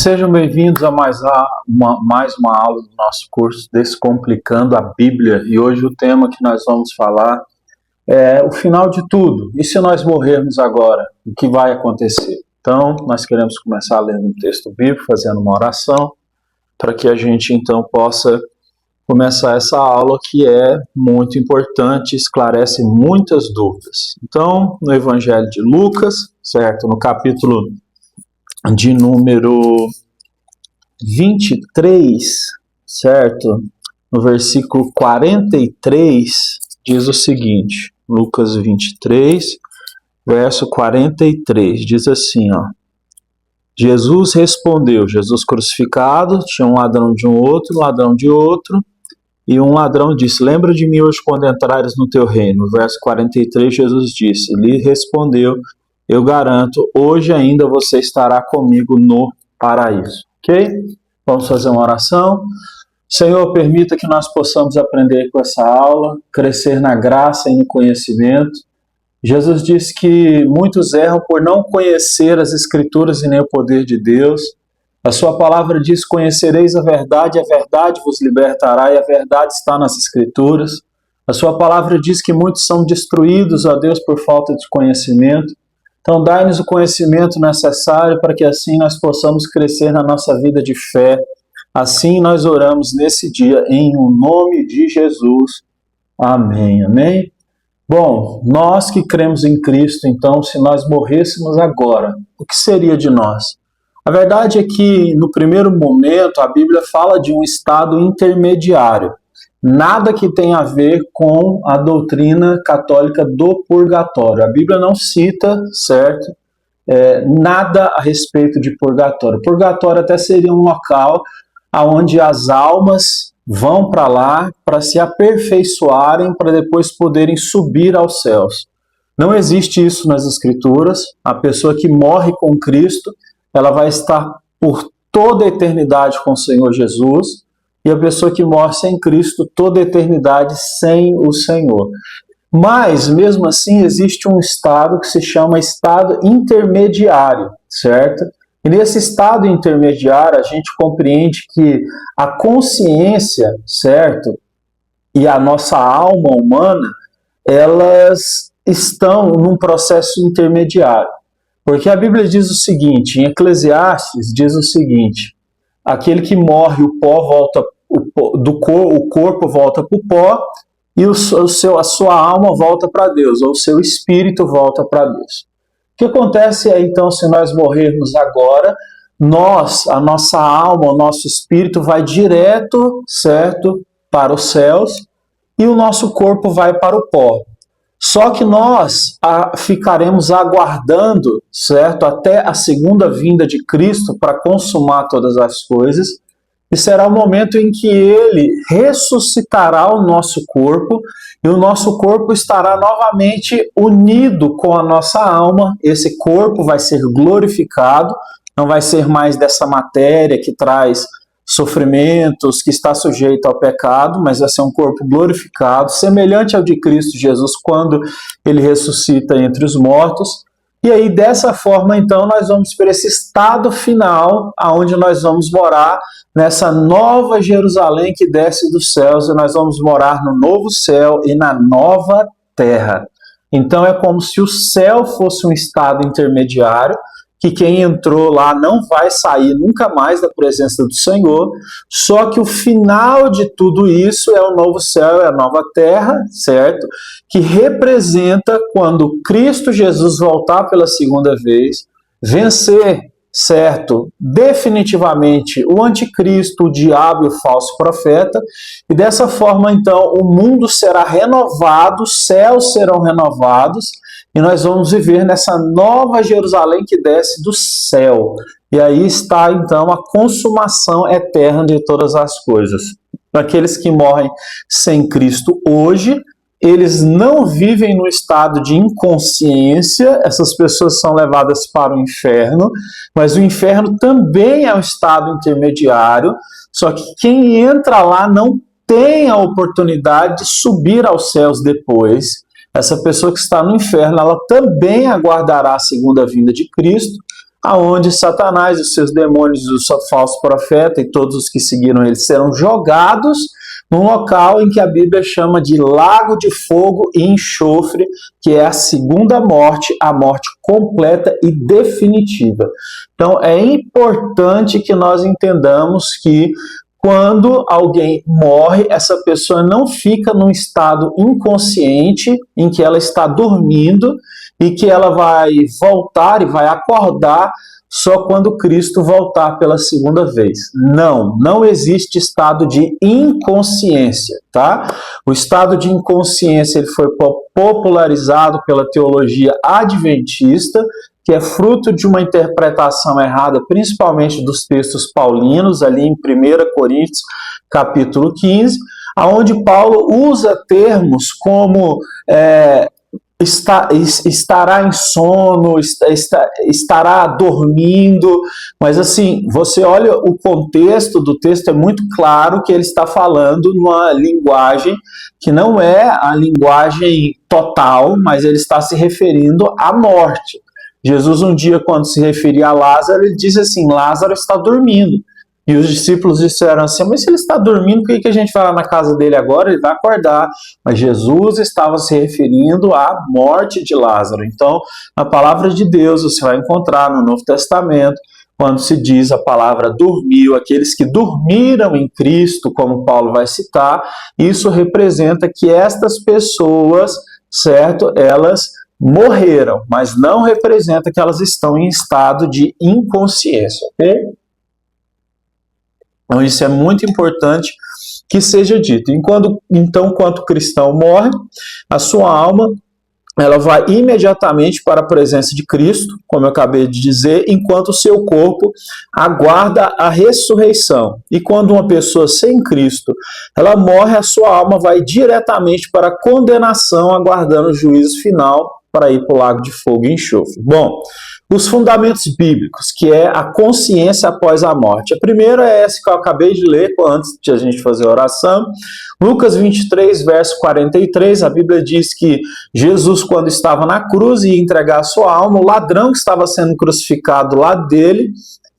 Sejam bem-vindos a mais uma aula do nosso curso Descomplicando a Bíblia. E hoje o tema que nós vamos falar é o final de tudo. E se nós morrermos agora, o que vai acontecer? Então, nós queremos começar lendo um texto bíblico, fazendo uma oração, para que a gente então possa começar essa aula que é muito importante, esclarece muitas dúvidas. Então, no Evangelho de Lucas, certo? No capítulo de número 23, certo? No versículo 43, diz o seguinte, Lucas 23, verso 43, diz assim, ó. Jesus respondeu, Jesus crucificado, tinha um ladrão de um ladrão de outro, e um ladrão disse, lembra de mim hoje quando entrares no teu reino. No verso 43, Jesus disse, lhe respondeu, eu garanto, hoje ainda você estará comigo no paraíso. Ok? Vamos fazer uma oração. Senhor, permita que nós possamos aprender com essa aula, crescer na graça e no conhecimento. Jesus disse que muitos erram por não conhecer as Escrituras e nem o poder de Deus. A sua palavra diz, conhecereis a verdade vos libertará, e a verdade está nas Escrituras. A sua palavra diz que muitos são destruídos, ó Deus, por falta de conhecimento. Então, dai-nos o conhecimento necessário para que assim nós possamos crescer na nossa vida de fé. Assim nós oramos nesse dia, em nome de Jesus. Amém, amém? Bom, nós que cremos em Cristo, então, se nós morrêssemos agora, o que seria de nós? A verdade é que, no primeiro momento, a Bíblia fala de um estado intermediário. Nada que tenha a ver com a doutrina católica do purgatório. A Bíblia não cita, certo? Nada a respeito de purgatório. Purgatório até seria um local onde as almas vão para lá para se aperfeiçoarem, para depois poderem subir aos céus. Não existe isso nas Escrituras. A pessoa que morre com Cristo, ela vai estar por toda a eternidade com o Senhor Jesus, e a pessoa que morre sem Cristo, toda a eternidade sem o Senhor. Mas, mesmo assim, existe um estado que se chama estado intermediário, certo? E nesse estado intermediário, a gente compreende que a consciência, certo? E a nossa alma humana, elas estão num processo intermediário. Porque a Bíblia diz o seguinte, em Eclesiastes diz o seguinte, aquele que morre, o pó volta, o corpo volta para o pó e a sua alma volta para Deus, ou o seu espírito volta para Deus. O que acontece é, então, se nós morrermos agora, a nossa alma, o nosso espírito vai direto, certo, para os céus e o nosso corpo vai para o pó. Só que nós ficaremos aguardando, certo, até a segunda vinda de Cristo para consumar todas as coisas, e será o momento em que Ele ressuscitará o nosso corpo, e o nosso corpo estará novamente unido com a nossa alma. Esse corpo vai ser glorificado, não vai ser mais dessa matéria que traz sofrimentos, que está sujeito ao pecado, mas vai ser um corpo glorificado, semelhante ao de Cristo Jesus, quando ele ressuscita entre os mortos. E aí, dessa forma, então, nós vamos para esse estado final, aonde nós vamos morar nessa nova Jerusalém que desce dos céus, e nós vamos morar no novo céu e na nova terra. Então, é como se o céu fosse um estado intermediário, que quem entrou lá não vai sair nunca mais da presença do Senhor, só que o final de tudo isso é o novo céu, é a nova terra, certo? Que representa quando Cristo Jesus voltar pela segunda vez, vencer, certo? Definitivamente o anticristo, o diabo e o falso profeta, e dessa forma, então, o mundo será renovado, os céus serão renovados, e nós vamos viver nessa nova Jerusalém que desce do céu. E aí está, então, a consumação eterna de todas as coisas. Aqueles que morrem sem Cristo hoje, eles não vivem no estado de inconsciência, essas pessoas são levadas para o inferno, mas o inferno também é um estado intermediário, só que quem entra lá não tem a oportunidade de subir aos céus depois. Essa pessoa que está no inferno, ela também aguardará a segunda vinda de Cristo, aonde Satanás e os seus demônios, o seu falso profeta e todos os que seguiram ele serão jogados num local em que a Bíblia chama de lago de fogo e enxofre, que é a segunda morte, a morte completa e definitiva. Então, é importante que nós entendamos que quando alguém morre, essa pessoa não fica num estado inconsciente, em que ela está dormindo, e que ela vai voltar e vai acordar só quando Cristo voltar pela segunda vez. Não existe estado de inconsciência, tá? O estado de inconsciência ele foi popularizado pela teologia adventista, que é fruto de uma interpretação errada, principalmente dos textos paulinos, ali em 1 Coríntios, capítulo 15, onde Paulo usa termos como estará em sono, estará dormindo, mas assim, você olha o contexto do texto, é muito claro que ele está falando numa linguagem que não é a linguagem total, mas ele está se referindo à morte. Jesus um dia, quando se referia a Lázaro, ele disse assim, Lázaro está dormindo. E os discípulos disseram assim, mas se ele está dormindo, por que a gente vai lá na casa dele agora? Ele vai acordar. Mas Jesus estava se referindo à morte de Lázaro. Então, na palavra de Deus, você vai encontrar no Novo Testamento, quando se diz a palavra dormiu, aqueles que dormiram em Cristo, como Paulo vai citar, isso representa que estas pessoas, certo, elas morreram, mas não representa que elas estão em estado de inconsciência, ok? Então, isso é muito importante que seja dito. Então, quando o cristão morre, a sua alma ela vai imediatamente para a presença de Cristo, como eu acabei de dizer, enquanto o seu corpo aguarda a ressurreição. E quando uma pessoa sem Cristo, ela morre, a sua alma vai diretamente para a condenação, aguardando o juízo final para ir para o lago de fogo e enxofre. Bom, os fundamentos bíblicos, que é a consciência após a morte. A primeira é essa que eu acabei de ler antes de a gente fazer a oração. Lucas 23, verso 43, a Bíblia diz que Jesus, quando estava na cruz e ia entregar a sua alma, o ladrão que estava sendo crucificado lá dele,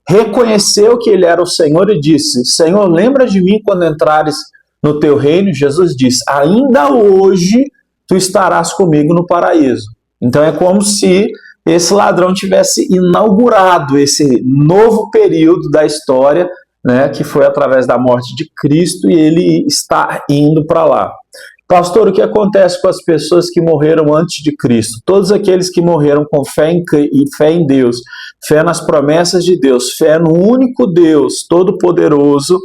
reconheceu que ele era o Senhor e disse, Senhor, lembra de mim quando entrares no teu reino? Jesus disse, ainda hoje tu estarás comigo no paraíso. Então é como se esse ladrão tivesse inaugurado esse novo período da história, né, que foi através da morte de Cristo, e ele está indo para lá. Pastor, o que acontece com as pessoas que morreram antes de Cristo? Todos aqueles que morreram com fé em Deus, fé nas promessas de Deus, fé no único Deus Todo-Poderoso,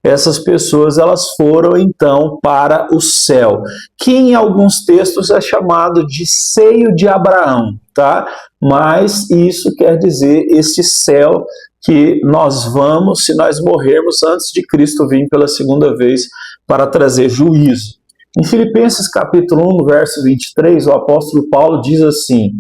essas pessoas elas foram então para o céu, que em alguns textos é chamado de seio de Abraão, tá? Mas isso quer dizer esse céu que nós vamos se nós morrermos antes de Cristo vir pela segunda vez para trazer juízo. Em Filipenses capítulo 1, verso 23, o apóstolo Paulo diz assim,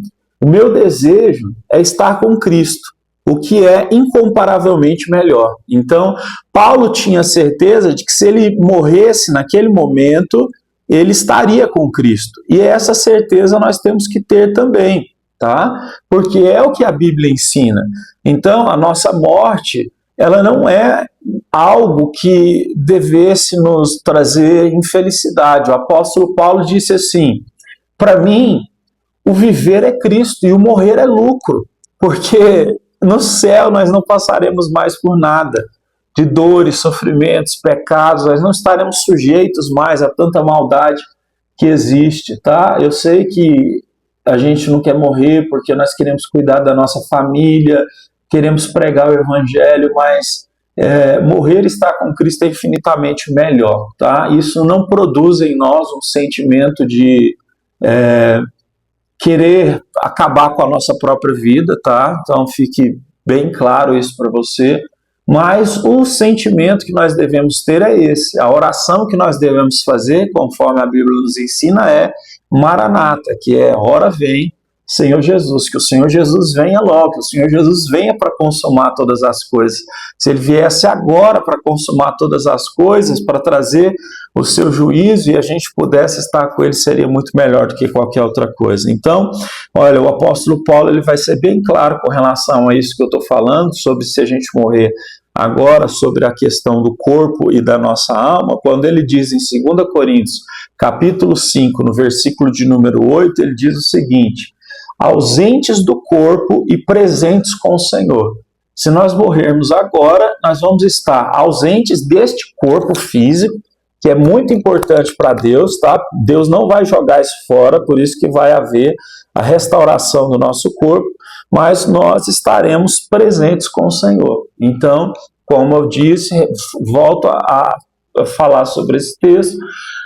o meu desejo é estar com Cristo, o que é incomparavelmente melhor. Então, Paulo tinha certeza de que se ele morresse naquele momento, ele estaria com Cristo. E essa certeza nós temos que ter também, tá? Porque é o que a Bíblia ensina. Então, a nossa morte, ela não é algo que devesse nos trazer infelicidade. O apóstolo Paulo disse assim, para mim, o viver é Cristo e o morrer é lucro, porque no céu nós não passaremos mais por nada, de dores, sofrimentos, pecados, nós não estaremos sujeitos mais a tanta maldade que existe, tá? Eu sei que a gente não quer morrer porque nós queremos cuidar da nossa família, queremos pregar o evangelho, mas morrer e estar com Cristo é infinitamente melhor, tá? Isso não produz em nós um sentimento de querer acabar com a nossa própria vida, tá? Então fique bem claro isso para você, mas o sentimento que nós devemos ter é esse, a oração que nós devemos fazer, conforme a Bíblia nos ensina, é Maranata, que é ora vem, Senhor Jesus, que o Senhor Jesus venha logo, que o Senhor Jesus venha para consumar todas as coisas. Se ele viesse agora para consumar todas as coisas, para trazer o seu juízo e a gente pudesse estar com ele, seria muito melhor do que qualquer outra coisa. Então, olha, o apóstolo Paulo ele vai ser bem claro com relação a isso que eu estou falando, sobre se a gente morrer agora, sobre a questão do corpo e da nossa alma, quando ele diz em 2 Coríntios, capítulo 5, no versículo de número 8, ele diz o seguinte: ausentes do corpo e presentes com o Senhor. Se nós morrermos agora, nós vamos estar ausentes deste corpo físico, que é muito importante para Deus, tá? Deus não vai jogar isso fora, por isso que vai haver a restauração do nosso corpo, mas nós estaremos presentes com o Senhor. Então, como eu disse, volto a falar sobre esse texto,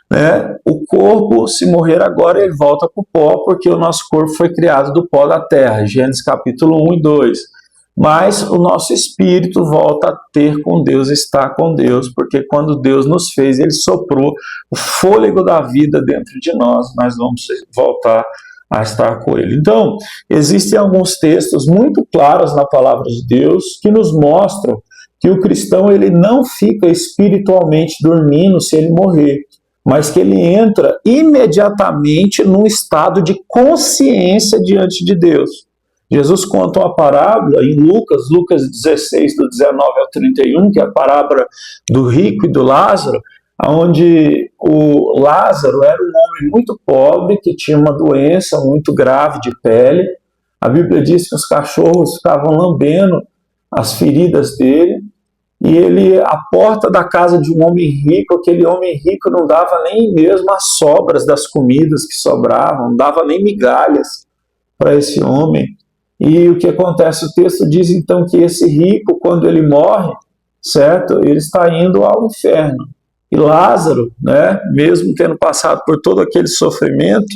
né? O corpo, se morrer agora, ele volta para o pó, porque o nosso corpo foi criado do pó da terra, Gênesis capítulo 1 e 2. Mas o nosso espírito volta a ter com Deus, está com Deus, porque quando Deus nos fez, ele soprou o fôlego da vida dentro de nós, nós vamos voltar a estar com ele. Então, existem alguns textos muito claros na palavra de Deus que nos mostram que o cristão ele não fica espiritualmente dormindo se ele morrer, mas que ele entra imediatamente num estado de consciência diante de Deus. Jesus conta uma parábola em Lucas 16, do 19 ao 31, que é a parábola do rico e do Lázaro, onde o Lázaro era um homem muito pobre, que tinha uma doença muito grave de pele. A Bíblia diz que os cachorros ficavam lambendo as feridas dele, e ele, à porta da casa de um homem rico, aquele homem rico não dava nem mesmo as sobras das comidas que sobravam, não dava nem migalhas para esse homem. E o que acontece? O texto diz então que esse rico, quando ele morre, certo? Ele está indo ao inferno. E Lázaro, né, mesmo tendo passado por todo aquele sofrimento,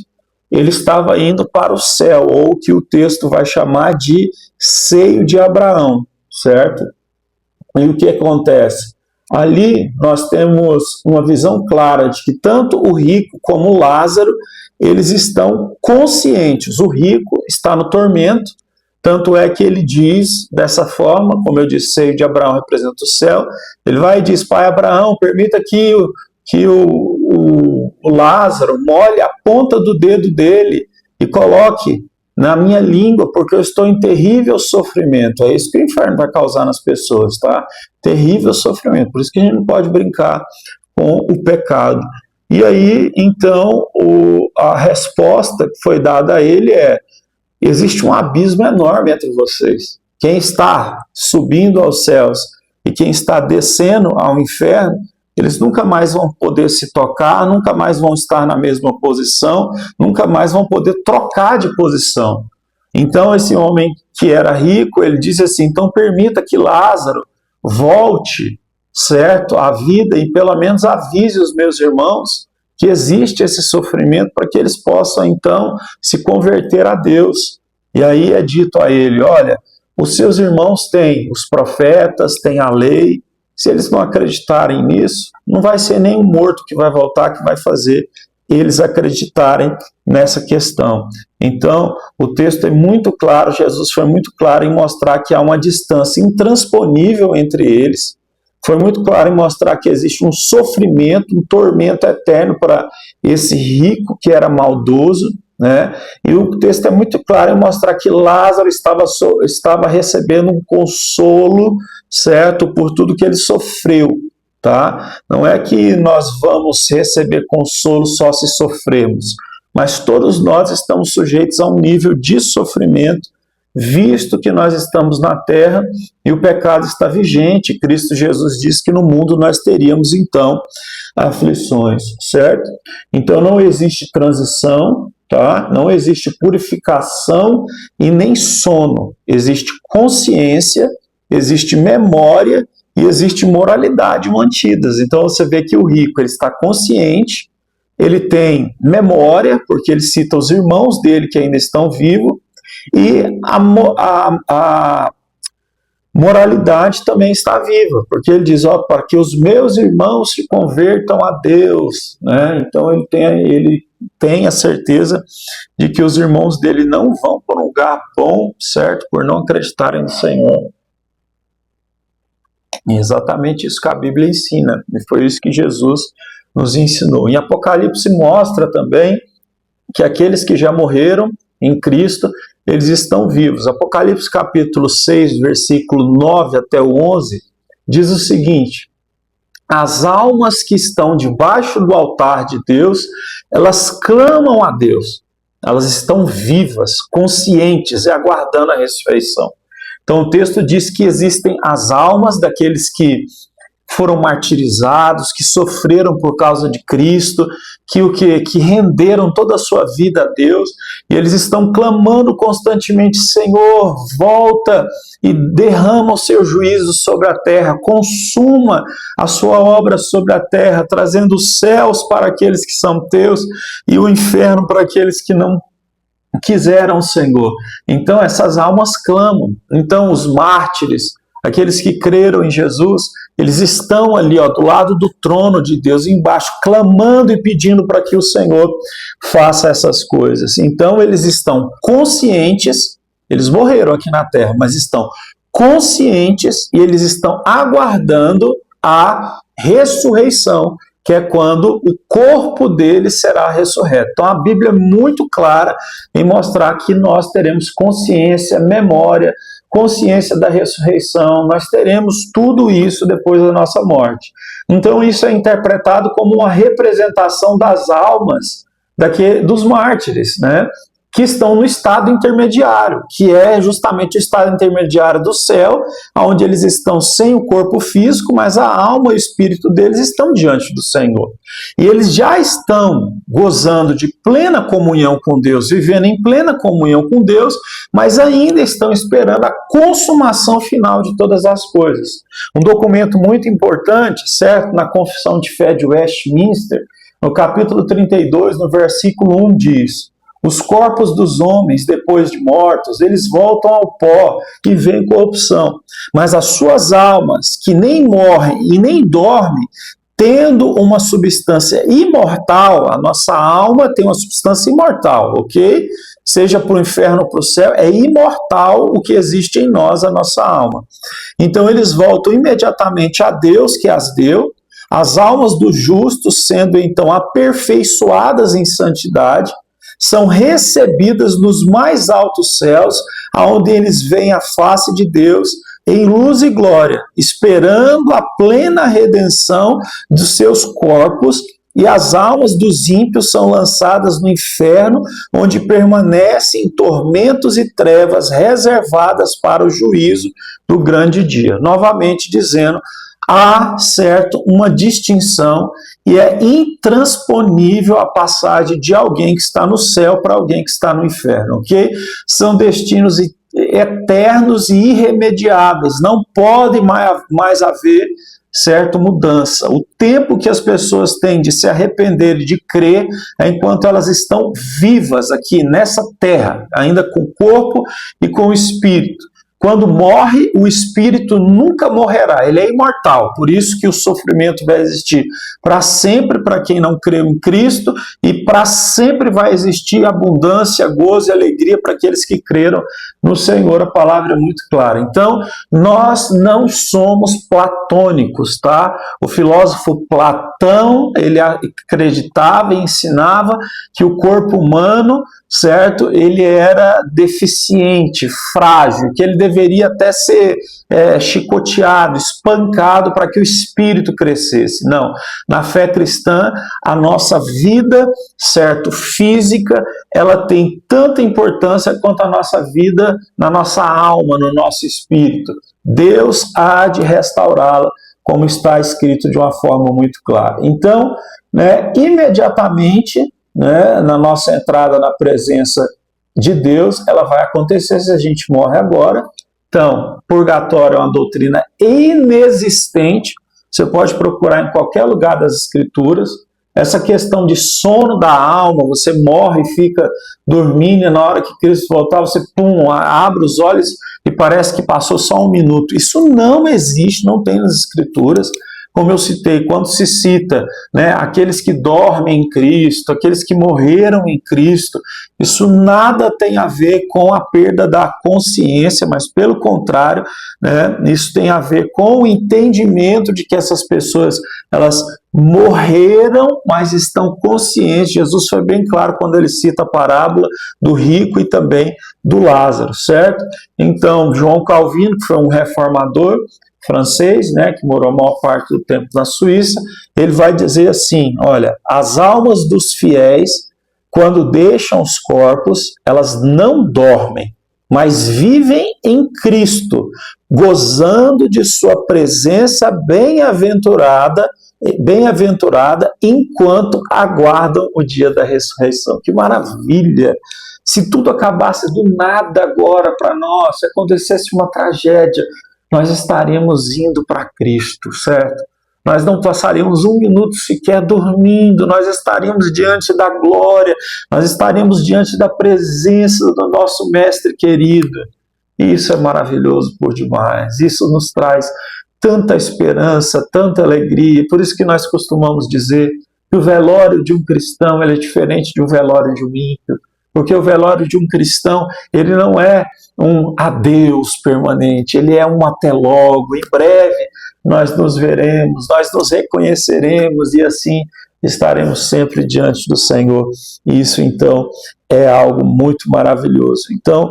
ele estava indo para o céu, ou o que o texto vai chamar de seio de Abraão, certo? E o que acontece? Ali nós temos uma visão clara de que tanto o rico como o Lázaro, eles estão conscientes. O rico está no tormento, tanto é que ele diz dessa forma, como eu disse, seio de Abraão representa o céu, ele vai e diz: pai Abraão, permita que o Lázaro molhe a ponta do dedo dele e coloque na minha língua, porque eu estou em terrível sofrimento. É isso que o inferno vai causar nas pessoas, tá? Terrível sofrimento. Por isso que a gente não pode brincar com o pecado. E aí, então, a resposta que foi dada a ele é: existe um abismo enorme entre vocês. Quem está subindo aos céus e quem está descendo ao inferno, eles nunca mais vão poder se tocar, nunca mais vão estar na mesma posição, nunca mais vão poder trocar de posição. Então, esse homem que era rico, ele disse assim: então permita que Lázaro volte, certo, à vida e pelo menos avise os meus irmãos que existe esse sofrimento para que eles possam, então, se converter a Deus. E aí é dito a ele: olha, os seus irmãos têm os profetas, têm a lei. Se eles não acreditarem nisso, não vai ser nenhum morto que vai voltar que vai fazer eles acreditarem nessa questão. Então, o texto é muito claro, Jesus foi muito claro em mostrar que há uma distância intransponível entre eles, foi muito claro em mostrar que existe um sofrimento, um tormento eterno para esse rico que era maldoso, né? E o texto é muito claro em mostrar que Lázaro estava recebendo um consolo, certo, por tudo que ele sofreu, tá? Não é que nós vamos receber consolo só se sofremos, mas todos nós estamos sujeitos a um nível de sofrimento, visto que nós estamos na terra e o pecado está vigente. Cristo Jesus disse que no mundo nós teríamos então aflições, certo? Então não existe transição, tá? Não existe purificação e nem sono. Existe consciência, existe memória e existe moralidade mantidas. Então você vê que o rico ele está consciente, ele tem memória, porque ele cita os irmãos dele que ainda estão vivos, e moralidade também está viva, porque ele diz, ó, para que os meus irmãos se convertam a Deus, né? Então ele tem a certeza de que os irmãos dele não vão para um lugar bom, certo? Por não acreditarem no Senhor. É exatamente isso que a Bíblia ensina, e foi isso que Jesus nos ensinou. Em Apocalipse mostra também que aqueles que já morreram em Cristo, eles estão vivos. Apocalipse capítulo 6, versículo 9 até o 11, diz o seguinte: as almas que estão debaixo do altar de Deus, elas clamam a Deus. Elas estão vivas, conscientes e aguardando a ressurreição. Então o texto diz que existem as almas daqueles que foram martirizados, que sofreram por causa de Cristo, que renderam toda a sua vida a Deus, e eles estão clamando constantemente: Senhor, volta e derrama o seu juízo sobre a terra, consuma a sua obra sobre a terra, trazendo os céus para aqueles que são teus e o inferno para aqueles que não quiseram, Senhor. Então essas almas clamam. Então os mártires, aqueles que creram em Jesus, eles estão ali, ó, do lado do trono de Deus, embaixo, clamando e pedindo para que o Senhor faça essas coisas. Então eles estão conscientes, eles morreram aqui na terra, mas estão conscientes e eles estão aguardando a ressurreição, que é quando o corpo deles será ressurreto. Então a Bíblia é muito clara em mostrar que nós teremos consciência, memória, consciência da ressurreição, nós teremos tudo isso depois da nossa morte. Então isso é interpretado como uma representação das almas dos mártires, né? Que estão no estado intermediário, que é justamente o estado intermediário do céu, onde eles estão sem o corpo físico, mas a alma e o espírito deles estão diante do Senhor. E eles já estão gozando de plena comunhão com Deus, vivendo em plena comunhão com Deus, mas ainda estão esperando a consumação final de todas as coisas. Um documento muito importante, certo? Na Confissão de Fé de Westminster, no capítulo 32, no versículo 1 diz: os corpos dos homens, depois de mortos, eles voltam ao pó e vêm corrupção. Mas as suas almas, que nem morrem e nem dormem, tendo uma substância imortal, a nossa alma tem uma substância imortal, ok? Seja para o inferno ou para o céu, é imortal o que existe em nós, a nossa alma. Então eles voltam imediatamente a Deus, que as deu, as almas dos justos, sendo então aperfeiçoadas em santidade, são recebidas nos mais altos céus, aonde eles veem a face de Deus em luz e glória, esperando a plena redenção dos seus corpos, e as almas dos ímpios são lançadas no inferno, onde permanecem em tormentos e trevas reservadas para o juízo do grande dia. Novamente dizendo, há, certo, uma distinção e é intransponível a passagem de alguém que está no céu para alguém que está no inferno, ok? São destinos eternos e irremediáveis, não pode mais haver, certo, mudança. O tempo que as pessoas têm de se arrepender e de crer é enquanto elas estão vivas aqui nessa terra, ainda com o corpo e com o espírito. Quando morre, o espírito nunca morrerá, ele é imortal, por isso que o sofrimento vai existir para sempre para quem não crê em Cristo, e para sempre vai existir abundância, gozo e alegria para aqueles que creram no Senhor. A palavra é muito clara. Então, nós não somos platônicos, tá? O filósofo Platão, ele acreditava e ensinava que o corpo humano, certo, ele era deficiente, frágil, que ele deveria até ser chicoteado, espancado para que o espírito crescesse. Não, na fé cristã, a nossa vida, certo, física, ela tem tanta importância quanto a nossa vida na nossa alma, no nosso espírito. Deus há de restaurá-la, como está escrito de uma forma muito clara. Então, né, imediatamente, né, na nossa entrada na presença de Deus, ela vai acontecer se a gente morre agora. Então, purgatório é uma doutrina inexistente, você pode procurar em qualquer lugar das Escrituras, Essa questão de sono da alma, você morre e fica dormindo, e na hora que Cristo voltar, você abre os olhos e parece que passou só um minuto. Isso não existe, não tem nas Escrituras. Como eu citei, quando se cita, né, aqueles que dormem em Cristo, aqueles que morreram em Cristo, isso nada tem a ver com a perda da consciência, mas pelo contrário, né, isso tem a ver com o entendimento de que essas pessoas, elas morreram, mas estão conscientes. Jesus foi bem claro quando ele cita a parábola do rico e também do Lázaro, certo? Então, João Calvino, que foi um reformador francês, né, que morou a maior parte do tempo na Suíça, ele vai dizer assim, olha, as almas dos fiéis, quando deixam os corpos, elas não dormem, mas vivem em Cristo, gozando de sua presença bem-aventurada enquanto aguardam o dia da ressurreição. Que maravilha! Se tudo acabasse do nada agora para nós, se acontecesse uma tragédia, nós estaríamos indo para Cristo, certo? Nós não passaríamos um minuto sequer dormindo, nós estaríamos diante da glória, nós estaríamos diante da presença do nosso Mestre querido. E isso é maravilhoso por demais, isso nos traz tanta esperança, tanta alegria. Por isso que nós costumamos dizer que o velório de um cristão ele é diferente de um velório de um ímpio, porque o velório de um cristão, ele não é um adeus permanente, ele é um até logo, em breve nós nos veremos, nós nos reconheceremos e assim estaremos sempre diante do Senhor. Isso então é algo muito maravilhoso. Então,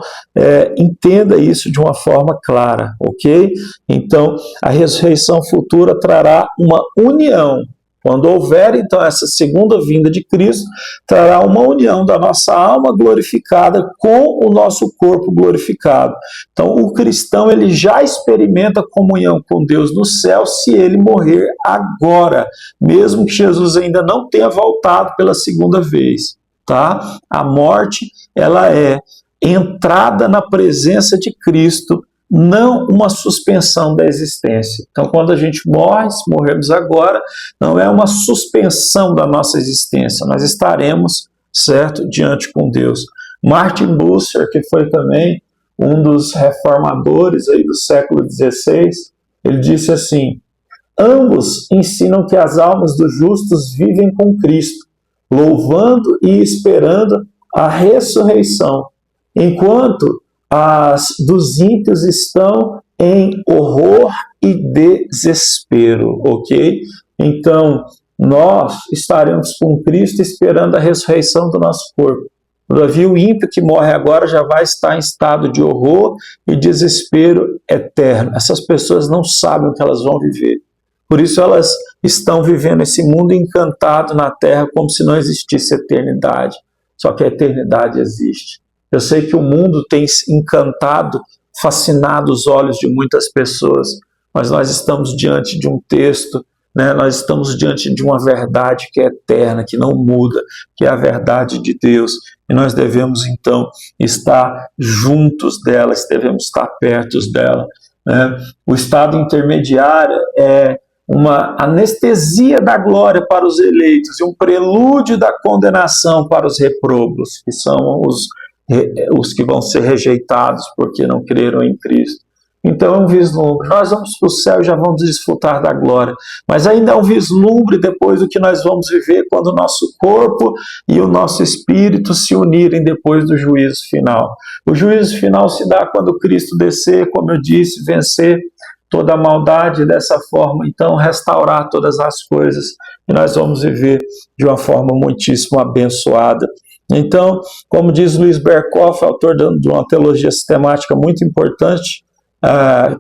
entenda isso de uma forma clara, ok? Então, a ressurreição futura trará uma união. Quando houver, então, essa segunda vinda de Cristo, trará uma união da nossa alma glorificada com o nosso corpo glorificado. Então, o cristão, ele já experimenta comunhão com Deus no céu se ele morrer agora, mesmo que Jesus ainda não tenha voltado pela segunda vez, tá? A morte, ela é entrada na presença de Cristo, não uma suspensão da existência. Então, quando a gente morre, se morrermos agora, não é uma suspensão da nossa existência, nós estaremos, certo, diante com Deus. Martin Bucer, que foi também um dos reformadores aí do século XVI, ele disse assim, ambos ensinam que as almas dos justos vivem com Cristo, louvando e esperando a ressurreição, enquanto as dos ímpios estão em horror e desespero, ok? Então, nós estaremos com Cristo esperando a ressurreição do nosso corpo. Todavia, o ímpio que morre agora já vai estar em estado de horror e desespero eterno. Essas pessoas não sabem o que elas vão viver. Por isso, elas estão vivendo esse mundo encantado na Terra como se não existisse eternidade. Só que a eternidade existe. Eu sei que o mundo tem encantado, fascinado os olhos de muitas pessoas, mas nós estamos diante de um texto, né? Nós estamos diante de uma verdade que é eterna, que não muda, que é a verdade de Deus. E nós devemos, então, estar juntos dela, devemos estar perto dela, né? O estado intermediário é uma anestesia da glória para os eleitos e um prelúdio da condenação para os reprobos, que são os que vão ser rejeitados porque não creram em Cristo. Então é um vislumbre. Nós vamos para o céu e já vamos desfrutar da glória. Mas ainda é um vislumbre depois do que nós vamos viver quando o nosso corpo e o nosso espírito se unirem depois do juízo final. O juízo final se dá quando Cristo descer, como eu disse, vencer toda a maldade, dessa forma, então, restaurar todas as coisas. E nós vamos viver de uma forma muitíssimo abençoada. Então, como diz Luiz Berkoff, autor de uma teologia sistemática muito importante,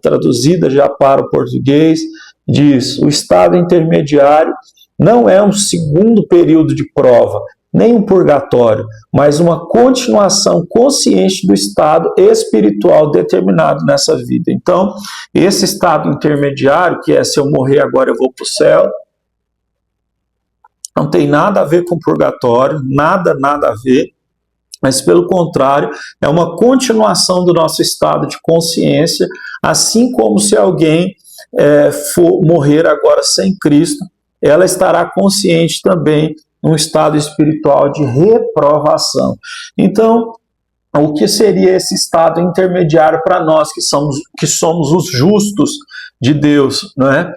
traduzida já para o português, diz, o estado intermediário não é um segundo período de prova, nem um purgatório, mas uma continuação consciente do estado espiritual determinado nessa vida. Então, esse estado intermediário, que é se eu morrer agora eu vou para o céu, não tem nada a ver com purgatório, nada a ver, mas pelo contrário, é uma continuação do nosso estado de consciência, assim como se alguém for morrer agora sem Cristo, ela estará consciente também num estado espiritual de reprovação. Então, o que seria esse estado intermediário para nós que somos os justos de Deus, não é?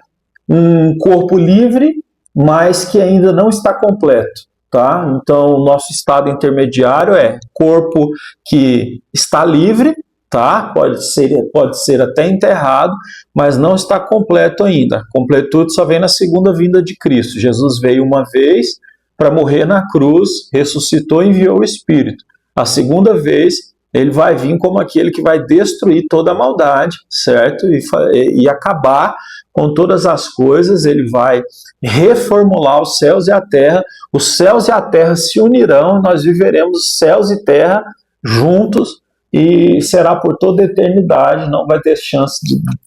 Um corpo livre, mas que ainda não está completo, tá? Então, o nosso estado intermediário é corpo que está livre, tá? Pode ser até enterrado, mas não está completo ainda. A completude só vem na segunda vinda de Cristo. Jesus veio uma vez para morrer na cruz, ressuscitou e enviou o Espírito. A segunda vez, ele vai vir como aquele que vai destruir toda a maldade, certo? E acabar com todas as coisas, ele vai reformular os céus e a terra. Os céus e a terra se unirão, nós viveremos céus e terra juntos, e será por toda a eternidade. Não vai ter chance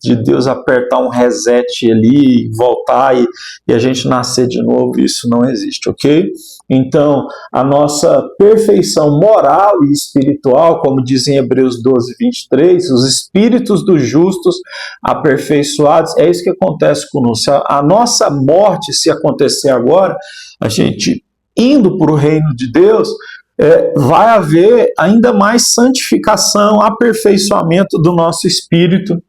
de Deus apertar um reset ali, voltar e a gente nascer de novo. Isso não existe, ok? Então, a nossa perfeição moral e espiritual, como diz em Hebreus 12, 23, os espíritos dos justos aperfeiçoados, é isso que acontece conosco. A nossa morte, se acontecer agora, a gente indo para o reino de Deus, vai haver ainda mais santificação, aperfeiçoamento do nosso espírito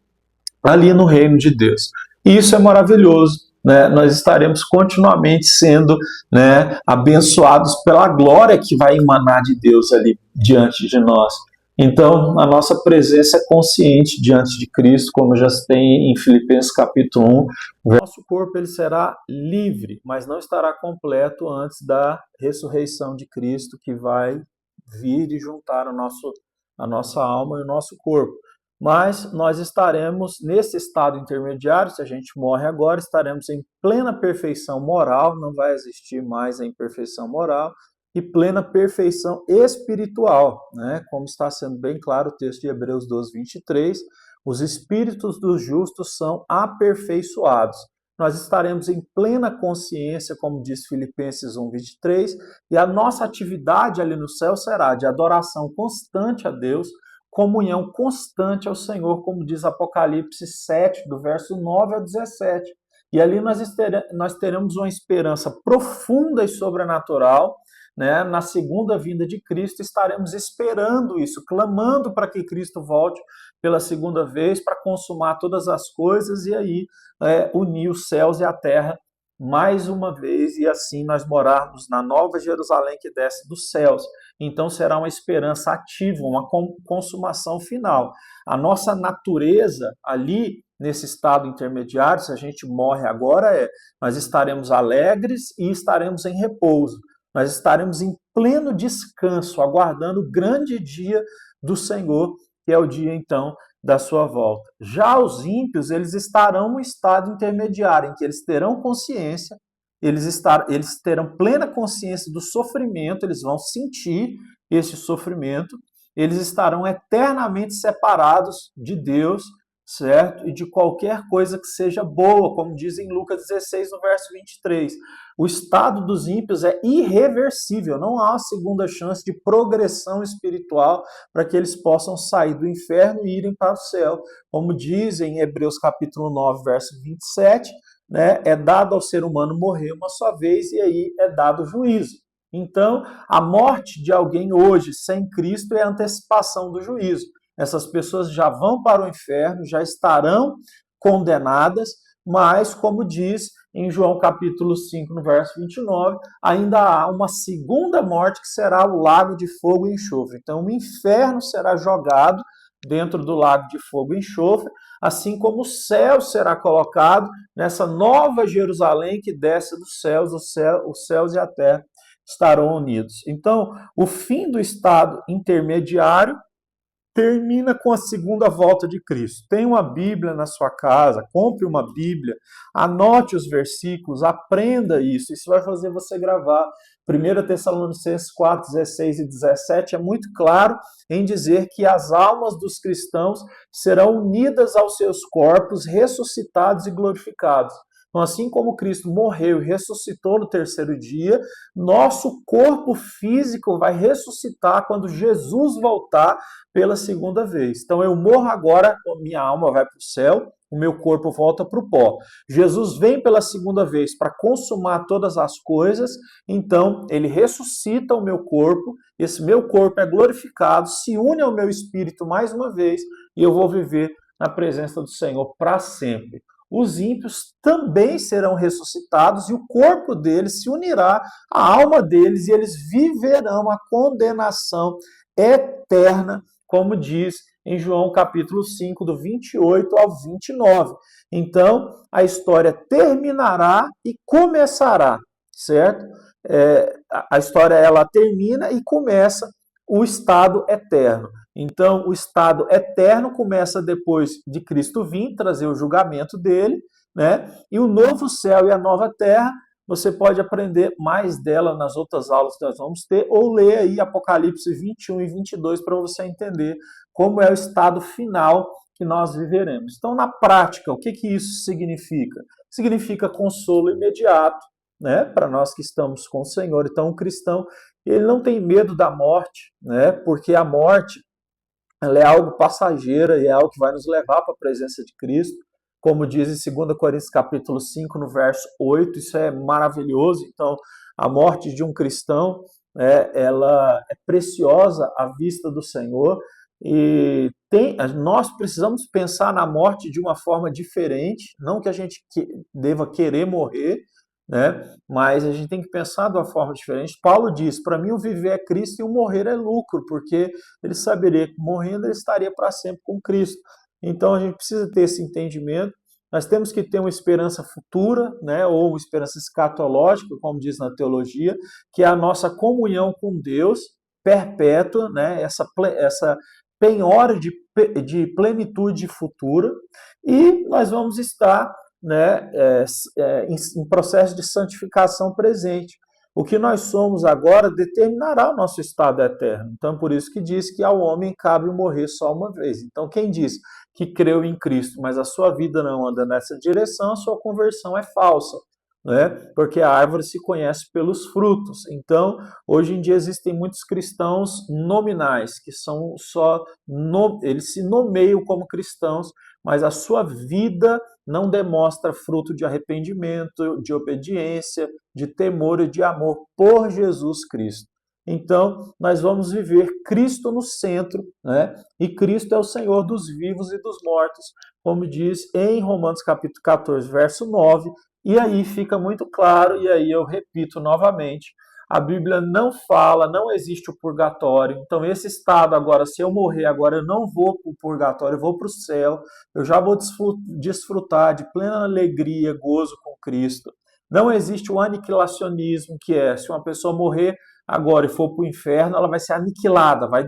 ali no reino de Deus. E isso é maravilhoso. Né? Nós estaremos continuamente sendo, né, abençoados pela glória que vai emanar de Deus ali diante de nós. Então, a nossa presença é consciente diante de Cristo, como já tem em Filipenses capítulo 1. O nosso corpo ele será livre, mas não estará completo antes da ressurreição de Cristo, que vai vir e juntar a nossa alma e o nosso corpo. Mas nós estaremos nesse estado intermediário. Se a gente morre agora, estaremos em plena perfeição moral, não vai existir mais a imperfeição moral, e plena perfeição espiritual, né? Como está sendo bem claro o texto de Hebreus 12, 23, os espíritos dos justos são aperfeiçoados. Nós estaremos em plena consciência, como diz Filipenses 1, 23, e a nossa atividade ali no céu será de adoração constante a Deus, comunhão constante ao Senhor, como diz Apocalipse 7, do verso 9 ao 17. E ali nós teremos uma esperança profunda e sobrenatural, né? Na segunda vinda de Cristo, estaremos esperando isso, clamando para que Cristo volte pela segunda vez, para consumar todas as coisas e aí unir os céus e a terra mais uma vez, e assim nós morarmos na nova Jerusalém que desce dos céus. Então será uma esperança ativa, uma consumação final. A nossa natureza ali, nesse estado intermediário, se a gente morre agora, nós estaremos alegres e estaremos em repouso. Nós estaremos em pleno descanso, aguardando o grande dia do Senhor, que é o dia, então, da sua volta. Já os ímpios, eles estarão no estado intermediário, em que eles terão consciência, eles terão plena consciência do sofrimento, eles vão sentir esse sofrimento, eles estarão eternamente separados de Deus, certo? E de qualquer coisa que seja boa, como diz em Lucas 16, no verso 23. O estado dos ímpios é irreversível, não há uma segunda chance de progressão espiritual para que eles possam sair do inferno e irem para o céu. Como diz em Hebreus capítulo 9, verso 27, né, é dado ao ser humano morrer uma só vez e aí é dado o juízo. Então, a morte de alguém hoje sem Cristo é a antecipação do juízo. Essas pessoas já vão para o inferno, já estarão condenadas, mas, como diz em João capítulo 5, no verso 29, ainda há uma segunda morte que será o lago de fogo e enxofre. Então, o inferno será jogado dentro do lago de fogo e enxofre, assim como o céu será colocado nessa nova Jerusalém que desce dos céus, os céus e a terra estarão unidos. Então, o fim do estado intermediário termina com a segunda volta de Cristo. Tenha uma Bíblia na sua casa, compre uma Bíblia, anote os versículos, aprenda isso. Isso vai fazer você gravar. 1 Tessalonicenses 4, 16 e 17 é muito claro em dizer que as almas dos cristãos serão unidas aos seus corpos, ressuscitados e glorificados. Então, assim como Cristo morreu e ressuscitou no terceiro dia, nosso corpo físico vai ressuscitar quando Jesus voltar pela segunda vez. Então, eu morro agora, minha alma vai para o céu, o meu corpo volta para o pó. Jesus vem pela segunda vez para consumar todas as coisas, então ele ressuscita o meu corpo, esse meu corpo é glorificado, se une ao meu espírito mais uma vez e eu vou viver na presença do Senhor para sempre. Os ímpios também serão ressuscitados e o corpo deles se unirá à alma deles e eles viverão a condenação eterna, como diz em João capítulo 5, do 28 ao 29. Então, a história terminará e começará, certo? A história ela termina e começa o estado eterno. Então, o estado eterno começa depois de Cristo vir trazer o julgamento dele, né? E o novo céu e a nova terra, você pode aprender mais dela nas outras aulas que nós vamos ter, ou ler aí Apocalipse 21 e 22 para você entender como é o estado final que nós viveremos. Então, na prática, o que isso significa? Significa consolo imediato, né, para nós que estamos com o Senhor. Então, o cristão, ele não tem medo da morte, né, porque a morte ela é algo passageira e é algo que vai nos levar para a presença de Cristo. Como diz em 2 Coríntios capítulo 5, no verso 8, isso é maravilhoso. Então, a morte de um cristão, ela é preciosa à vista do Senhor e nós precisamos pensar na morte de uma forma diferente, não que a gente deva querer morrer, né? Mas a gente tem que pensar de uma forma diferente. Paulo diz: para mim o viver é Cristo e o morrer é lucro, porque ele saberia que morrendo ele estaria para sempre com Cristo. Então a gente precisa ter esse entendimento. Nós temos que ter uma esperança futura, né, ou uma esperança escatológica, como diz na teologia, que é a nossa comunhão com Deus perpétua, né, essa penhora de plenitude futura, e nós vamos estar, né, em processo de santificação presente. O que nós somos agora determinará o nosso estado eterno. Então, por isso que diz que ao homem cabe morrer só uma vez. Então, quem diz que creu em Cristo, mas a sua vida não anda nessa direção, a sua conversão é falsa, né? Porque a árvore se conhece pelos frutos. Então, hoje em dia existem muitos cristãos nominais, que são eles se nomeiam como cristãos, mas a sua vida não demonstra fruto de arrependimento, de obediência, de temor e de amor por Jesus Cristo. Então, nós vamos viver Cristo no centro, né? E Cristo é o Senhor dos vivos e dos mortos, como diz em Romanos capítulo 14, verso 9, e aí fica muito claro, e aí eu repito novamente, a Bíblia não fala, não existe o purgatório. Então, esse estado agora, se eu morrer agora, eu não vou para o purgatório, eu vou para o céu, eu já vou desfrutar de plena alegria, gozo com Cristo. Não existe o aniquilacionismo, que é, se uma pessoa morrer agora e for para o inferno, ela vai ser aniquilada, vai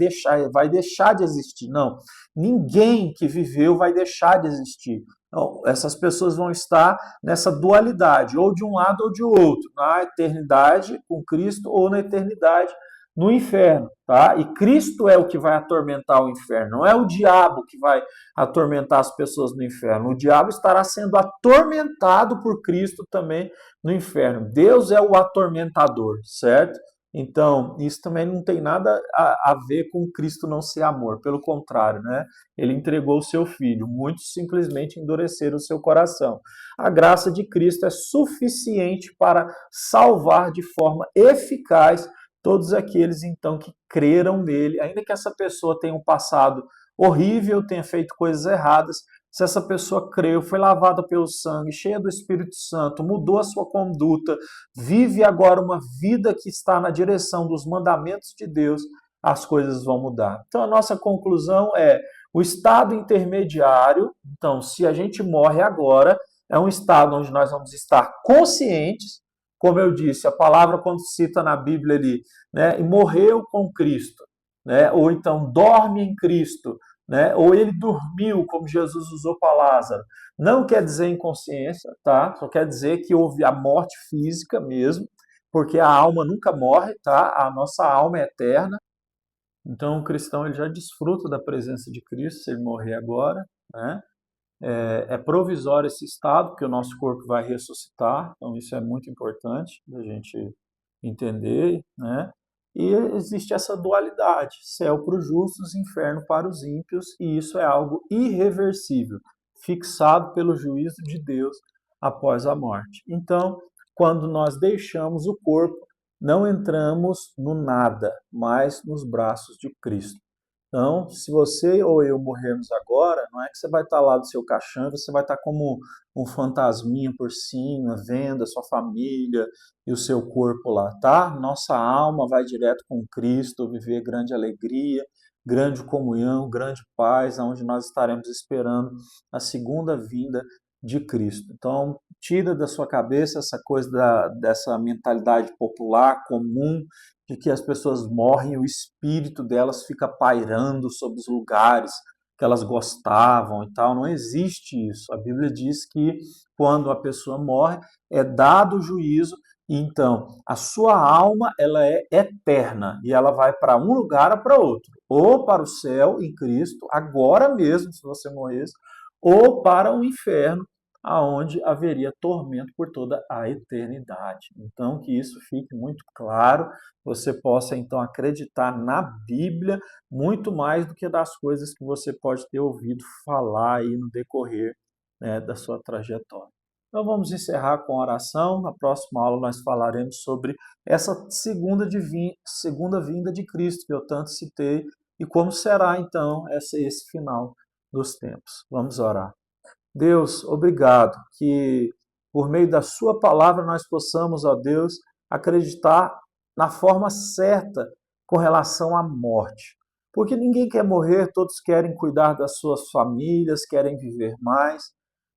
deixar de existir. Não, ninguém que viveu vai deixar de existir. Então, essas pessoas vão estar nessa dualidade, ou de um lado ou de outro, na eternidade com Cristo ou na eternidade no inferno, tá? E Cristo é o que vai atormentar o inferno, não é o diabo que vai atormentar as pessoas no inferno. O diabo estará sendo atormentado por Cristo também no inferno. Deus é o atormentador, certo? Então, isso também não tem nada a ver com Cristo não ser amor, pelo contrário, né? Ele entregou o seu filho, muitos simplesmente endureceram o seu coração. A graça de Cristo é suficiente para salvar de forma eficaz todos aqueles, então, que creram nele, ainda que essa pessoa tenha um passado horrível, tenha feito coisas erradas. Se essa pessoa creu, foi lavada pelo sangue, cheia do Espírito Santo, mudou a sua conduta, vive agora uma vida que está na direção dos mandamentos de Deus, as coisas vão mudar. Então, a nossa conclusão é o estado intermediário. Então, se a gente morre agora, é um estado onde nós vamos estar conscientes, como eu disse, a palavra quando cita na Bíblia ali, né, e morreu com Cristo, né, ou então dorme em Cristo, né, ou ele dormiu, como Jesus usou para Lázaro. Não quer dizer inconsciência, tá? Só quer dizer que houve a morte física mesmo, porque a alma nunca morre, tá? A nossa alma é eterna. Então o cristão ele já desfruta da presença de Cristo se ele morrer agora, né? É provisório esse estado, porque o nosso corpo vai ressuscitar, então isso é muito importante da gente entender, né? E existe essa dualidade, céu para os justos, inferno para os ímpios, e isso é algo irreversível, fixado pelo juízo de Deus após a morte. Então, quando nós deixamos o corpo, não entramos no nada, mas nos braços de Cristo. Então, se você ou eu morrermos agora, não é que você vai estar lá do seu caixão, você vai estar como um fantasminha por cima, vendo a sua família e o seu corpo lá, tá? Nossa alma vai direto com Cristo, viver grande alegria, grande comunhão, grande paz, onde nós estaremos esperando a segunda vinda de Cristo. Então, tira da sua cabeça essa coisa dessa mentalidade popular, comum, de que as pessoas morrem e o espírito delas fica pairando sobre os lugares que elas gostavam e tal. Não existe isso. A Bíblia diz que quando a pessoa morre, é dado o juízo, e então a sua alma ela é eterna e ela vai para um lugar ou para outro, ou para o céu em Cristo, agora mesmo, se você morresse, ou para o inferno, aonde haveria tormento por toda a eternidade. Então, que isso fique muito claro, você possa então acreditar na Bíblia muito mais do que das coisas que você pode ter ouvido falar aí no decorrer, né, da sua trajetória. Então vamos encerrar com a oração. Na próxima aula nós falaremos sobre essa segunda vinda de Cristo que eu tanto citei e como será então esse final dos tempos. Vamos orar. Deus, obrigado que por meio da sua palavra nós possamos, ó Deus, acreditar na forma certa com relação à morte. Porque ninguém quer morrer, todos querem cuidar das suas famílias, querem viver mais.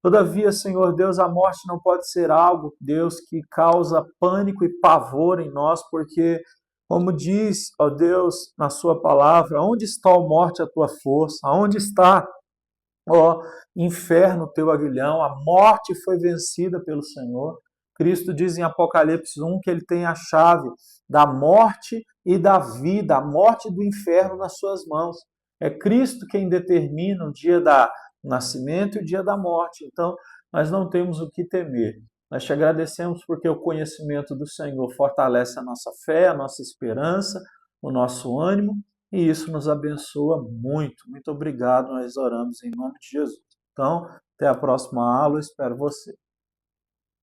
Todavia, Senhor Deus, a morte não pode ser algo, Deus, que causa pânico e pavor em nós, porque, como diz, ó Deus, na sua palavra, onde está, ó morte, a tua força? Onde está, ó inferno, teu aguilhão? A morte foi vencida pelo Senhor. Cristo diz em Apocalipse 1 que ele tem a chave da morte e da vida, a morte do inferno nas suas mãos. É Cristo quem determina o dia do nascimento e o dia da morte. Então, nós não temos o que temer. Nós te agradecemos porque o conhecimento do Senhor fortalece a nossa fé, a nossa esperança, o nosso ânimo, e isso nos abençoa muito. Muito obrigado, nós oramos em nome de Jesus. Então, até a próxima aula, eu espero você.